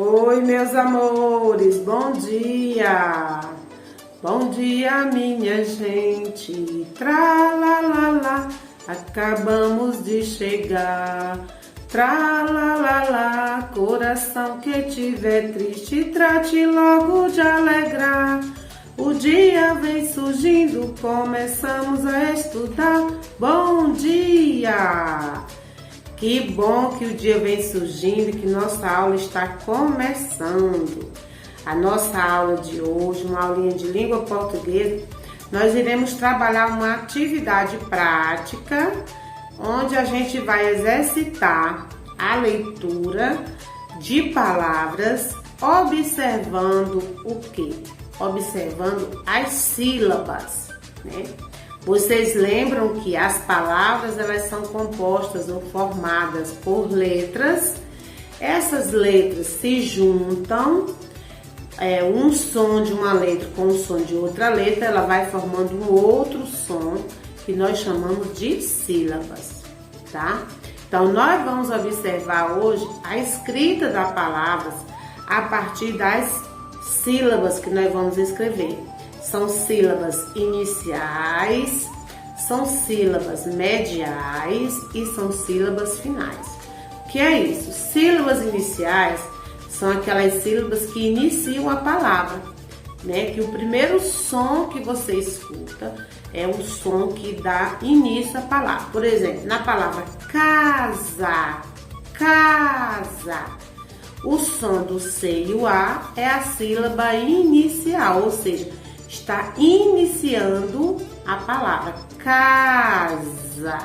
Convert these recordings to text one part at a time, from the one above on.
Oi, meus amores, bom dia! Bom dia, minha gente! Tralalala, acabamos de chegar. Tralalala, coração que tiver triste, trate logo de alegrar. O dia vem surgindo, começamos a estudar. Bom dia! Que bom que o dia vem surgindo, que nossa aula está começando. A nossa aula de hoje, uma aulinha de língua portuguesa, nós iremos trabalhar uma atividade prática, onde a gente vai exercitar a leitura de palavras, observando o quê? Observando as sílabas, né? Vocês lembram que as palavras elas são compostas ou formadas por letras. Essas letras se juntam, um som de uma letra com o som de outra letra, ela vai formando um outro som que nós chamamos de sílabas, tá? Então, nós vamos observar hoje a escrita das palavras a partir das sílabas que nós vamos escrever. São sílabas iniciais, são sílabas mediais e são sílabas finais. O que é isso? Sílabas iniciais são aquelas sílabas que iniciam a palavra, né? Que o primeiro som que você escuta é o som que dá início à palavra. Por exemplo, na palavra casa, casa. O som do C e o A é a sílaba inicial, ou seja, está iniciando a palavra casa,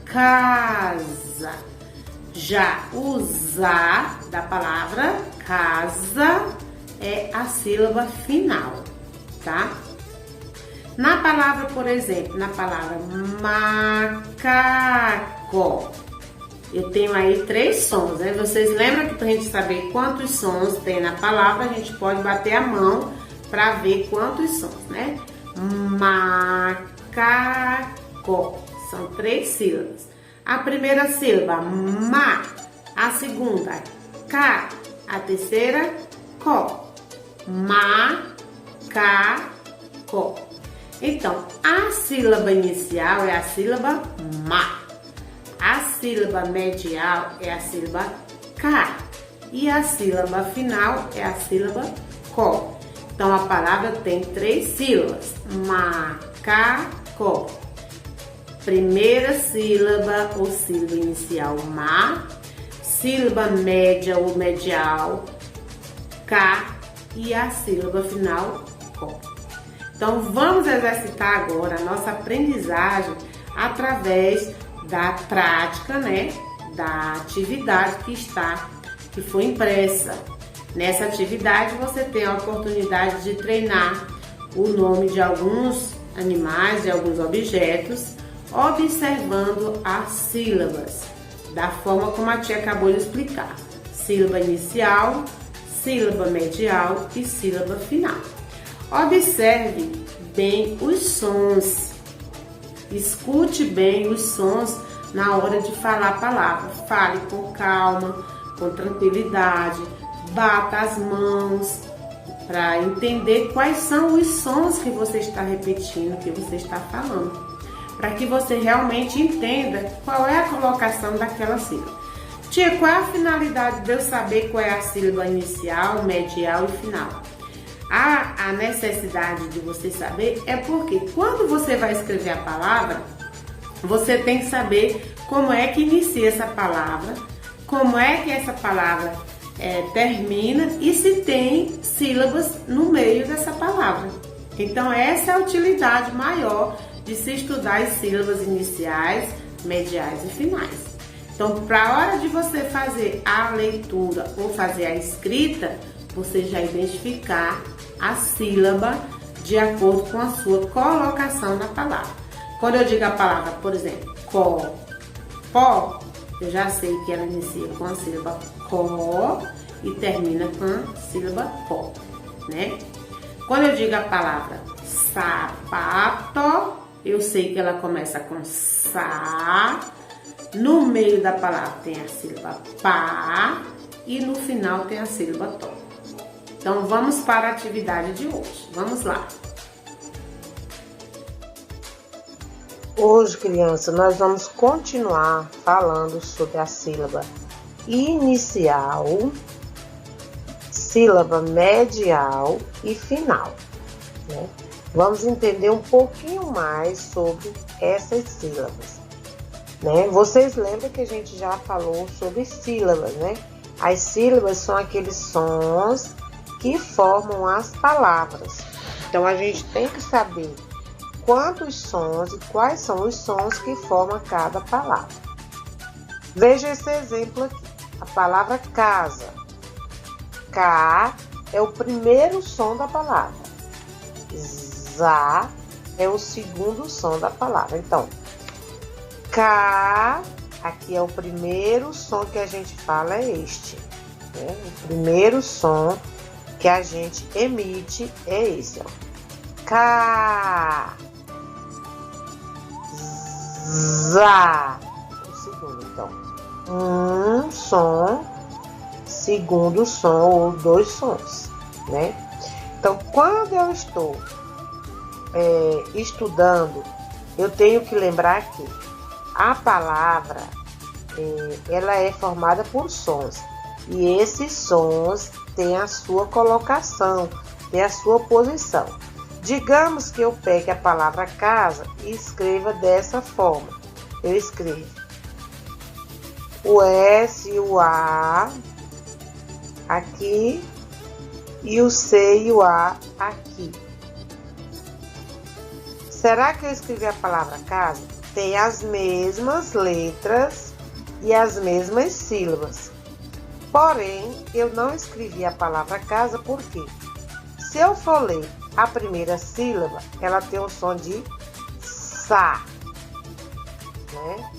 casa. Já o ZA da palavra casa é a sílaba final, tá? Na palavra, por exemplo, na palavra macaco, eu tenho aí 3 sons, né? Vocês lembram que para a gente saber quantos sons tem na palavra, a gente pode bater a mão para ver quantos sons, né? Macaco, são 3 sílabas. A primeira sílaba, ma, a segunda, ca, a terceira, co. Macaco. Então, a sílaba inicial é a sílaba ma. A sílaba medial é a sílaba ca. E a sílaba final é a sílaba co. Então, a palavra tem 3 sílabas. Macaco. Primeira sílaba ou sílaba inicial, ma. Sílaba média ou medial, ca. E a sílaba final, co. Então, vamos exercitar agora a nossa aprendizagem através da prática, né? Da atividade que foi impressa. Nessa atividade, você tem a oportunidade de treinar o nome de alguns animais, de alguns objetos, observando as sílabas, da forma como a tia acabou de explicar. Sílaba inicial, sílaba medial e sílaba final. Observe bem os sons. Escute bem os sons na hora de falar a palavra. Fale com calma, com tranquilidade. Bata as mãos para entender quais são os sons que você está repetindo, que você está falando, para que você realmente entenda qual é a colocação daquela sílaba. Tia, qual é a finalidade de eu saber qual é a sílaba inicial, medial e final? A necessidade de você saber é porque quando você vai escrever a palavra, você tem que saber como é que inicia essa palavra, como é que essa palavra termina e se tem sílabas no meio dessa palavra. Então, essa é a utilidade maior de se estudar as sílabas iniciais, mediais e finais. Então, para a hora de você fazer a leitura ou fazer a escrita, você já identificar a sílaba de acordo com a sua colocação na palavra. Quando eu digo a palavra, por exemplo, pó, eu já sei que ela inicia com a sílaba có e termina com a sílaba pó, né? Quando eu digo a palavra sapato, eu sei que ela começa com sa, no meio da palavra tem a sílaba pá e no final tem a sílaba to. Então vamos para a atividade de hoje. Vamos lá. Hoje, criança, nós vamos continuar falando sobre a sílaba inicial, sílaba medial e final, né? Vamos entender um pouquinho mais sobre essas sílabas, né? Vocês lembram que a gente já falou sobre sílabas, né? As sílabas são aqueles sons que formam as palavras. Então, a gente tem que saber quantos sons e quais são os sons que formam cada palavra. Veja esse exemplo aqui. A palavra casa. K é o primeiro som da palavra. Zá é o segundo som da palavra. Então, K, aqui é o primeiro som que a gente fala, é este, né? O primeiro som que a gente emite é esse, ó. K. Zá. O segundo, então. Um som, segundo som ou dois sons, né? Então, quando eu estou estudando, eu tenho que lembrar que a palavra ela é formada por sons. E esses sons têm a sua colocação, têm a sua posição. Digamos que eu pegue a palavra casa e escreva dessa forma. Eu escrevo o S e o A aqui e o C e o A aqui. Será que eu escrevi a palavra casa? Tem as mesmas letras e as mesmas sílabas. Porém, eu não escrevi a palavra casa porque se eu for ler a primeira sílaba, ela tem o som de sa, né?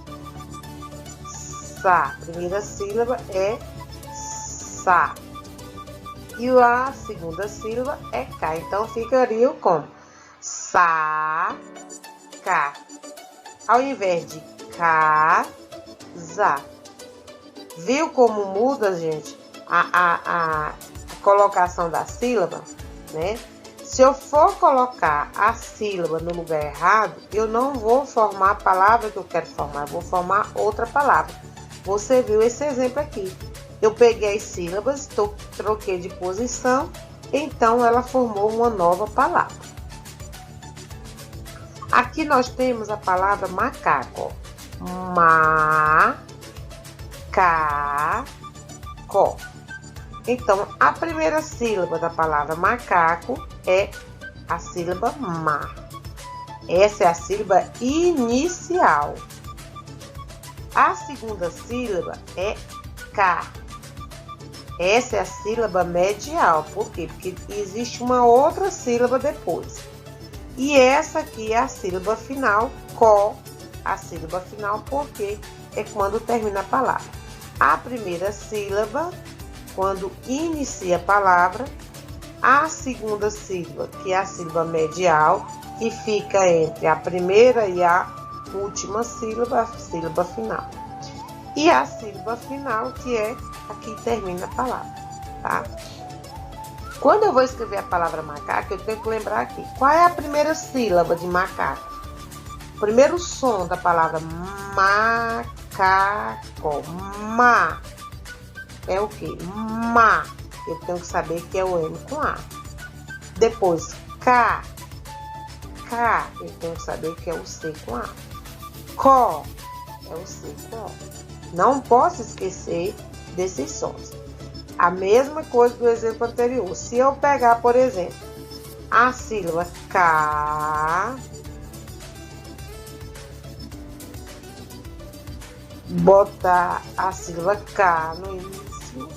Sa, primeira sílaba é sa. E a segunda sílaba é K. Então, ficaria como sa, K. Ao invés de K, za. Viu como muda, gente, a colocação da sílaba, né? Se eu for colocar a sílaba no lugar errado, eu não vou formar a palavra que eu quero formar, eu vou formar outra palavra. Você viu esse exemplo aqui. Eu peguei as sílabas, troquei de posição, então ela formou uma nova palavra. Aqui nós temos a palavra macaco. Ma-ca-co. Então, a primeira sílaba da palavra macaco é a sílaba ma. Essa é a sílaba inicial. A segunda sílaba é K. Essa é a sílaba medial. Por quê? Porque existe uma outra sílaba depois. E essa aqui é a sílaba final, co. A sílaba final, porque é quando termina a palavra. A primeira sílaba, quando inicia a palavra. A segunda sílaba, que é a sílaba medial, que fica entre a primeira e a última sílaba, a sílaba final. E a sílaba final, que é a que termina a palavra, tá? Quando eu vou escrever a palavra macaco, eu tenho que lembrar aqui. Qual é a primeira sílaba de macaco? O primeiro som da palavra macaco. Ma. É o quê? Ma. Eu tenho que saber que é o M com A. Depois, K. K. Eu tenho que saber que é o C com A. Co. É o C com O. Não posso esquecer desses sons. A mesma coisa do exemplo anterior. Se eu pegar, por exemplo, a sílaba K, botar a sílaba K no início,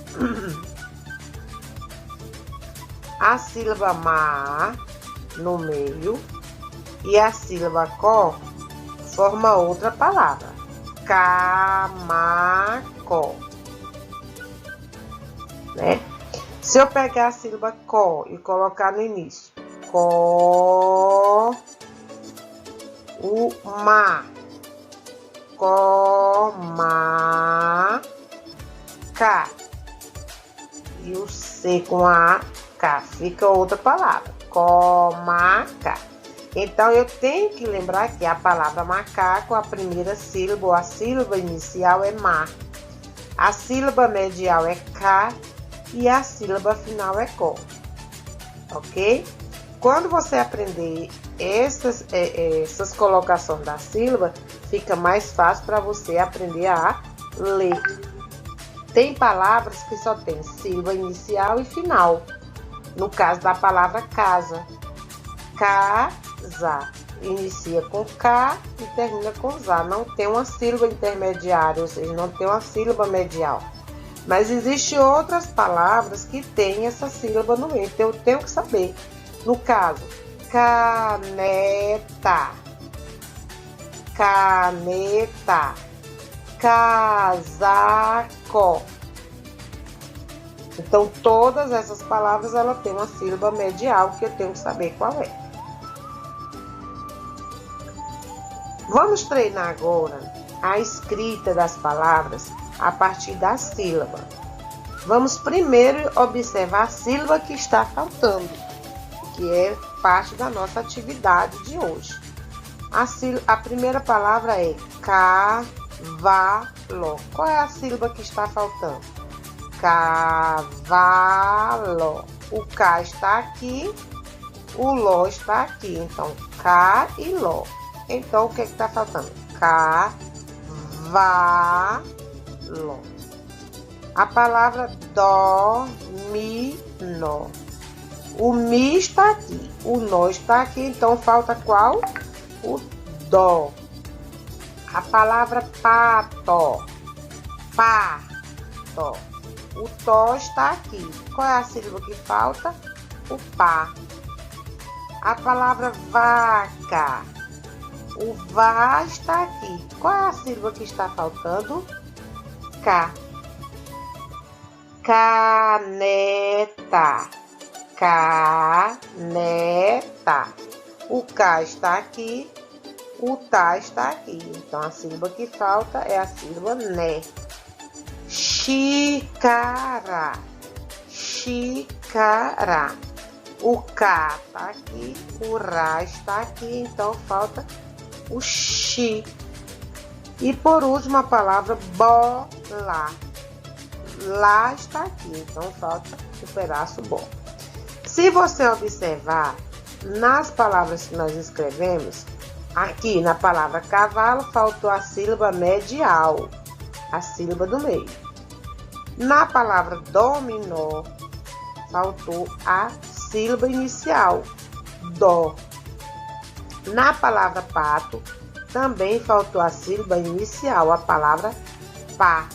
a sílaba ma no meio e a sílaba co forma outra palavra. Camaco, né? Se eu pegar a sílaba co e colocar no início, co, o ma, coma, ca. e o C com a K. Fica outra palavra. Comaca. Então, eu tenho que lembrar que a palavra macaco, a primeira sílaba ou a sílaba inicial é ma. A sílaba medial é K e a sílaba final é co. Ok? Quando você aprender essas colocações da sílaba, fica mais fácil para você aprender a ler. Tem palavras que só tem sílaba inicial e final. No caso da palavra casa. Casa. Inicia com K e termina com ZA. Não tem uma sílaba intermediária, ou seja, não tem uma sílaba medial. Mas existem outras palavras que têm essa sílaba no meio, então eu tenho que saber. No caso, caneta, caneta, casaco. Então, todas essas palavras, ela tem uma sílaba medial que eu tenho que saber qual é. Vamos treinar agora a escrita das palavras a partir da sílaba. Vamos primeiro observar a sílaba que está faltando, que é parte da nossa atividade de hoje. A primeira palavra é cavalo. Qual é a sílaba que está faltando? Cavalo. O K está aqui, o Ló está aqui. Então, K e Ló. Então, o que está faltando? Cavalo. A palavra domino. O mi está aqui, o nó está aqui, então falta qual? O dó. A palavra pato. Pato. O tó está aqui. Qual é a sílaba que falta? O pá. A palavra vaca. O vá está aqui. Qual é a sílaba que está faltando? K. Caneta. Caneta. O K está aqui. O tá está aqui. Então, a sílaba que falta é a sílaba né. Xícara. Xícara. O K está aqui. O Rá está aqui. Então, falta o xi. E por último, a palavra bola. Lá está aqui. Então, falta o pedaço bom. Se você observar, nas palavras que nós escrevemos, aqui na palavra cavalo, faltou a sílaba medial, a sílaba do meio. Na palavra dominó, faltou a sílaba inicial, dó. Na palavra pato, também faltou a sílaba inicial, a palavra pá,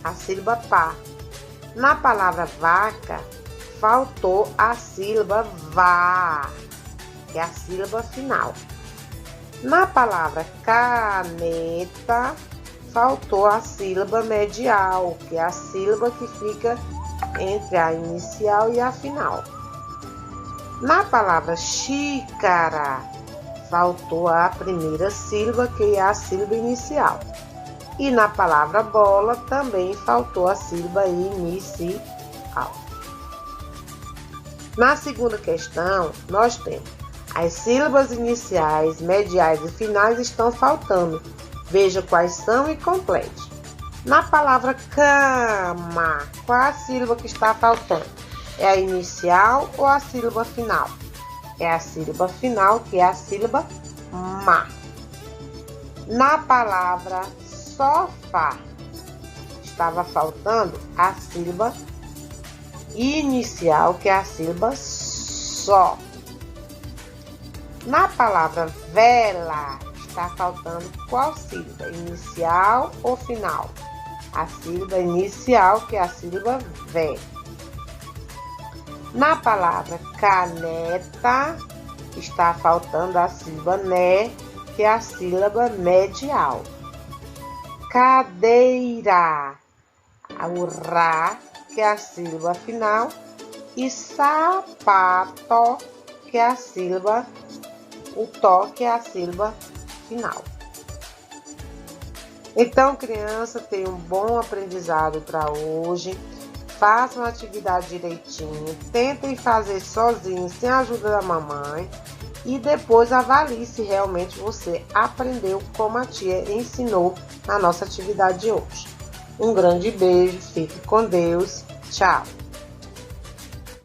a sílaba pá. Na palavra vaca, faltou a sílaba vá, que é a sílaba final. Na palavra caneta, faltou a sílaba medial, que é a sílaba que fica entre a inicial e a final. Na palavra xícara, faltou a primeira sílaba, que é a sílaba inicial. E na palavra bola, também faltou a sílaba inicial. Na segunda questão, nós temos as sílabas iniciais, mediais e finais estão faltando. Veja quais são e complete. Na palavra cama, qual é a sílaba que está faltando? É a inicial ou a sílaba final? É a sílaba final, que é a sílaba ma. Na palavra sofá, estava faltando a sílaba inicial, que é a sílaba só. Na palavra vela, está faltando qual sílaba? Inicial ou final? A sílaba inicial, que é a sílaba vé. Na palavra caneta, está faltando a sílaba né, que é a sílaba medial. Cadeira, o rá, que é a sílaba final, e sapato, que é a sílaba, o tó, que é a sílaba final. Então, criança, tenha um bom aprendizado para hoje. Façam a atividade direitinho, tentem fazer sozinhos, sem a ajuda da mamãe, e depois avalie se realmente você aprendeu como a tia ensinou na nossa atividade de hoje. Um grande beijo, fique com Deus, tchau!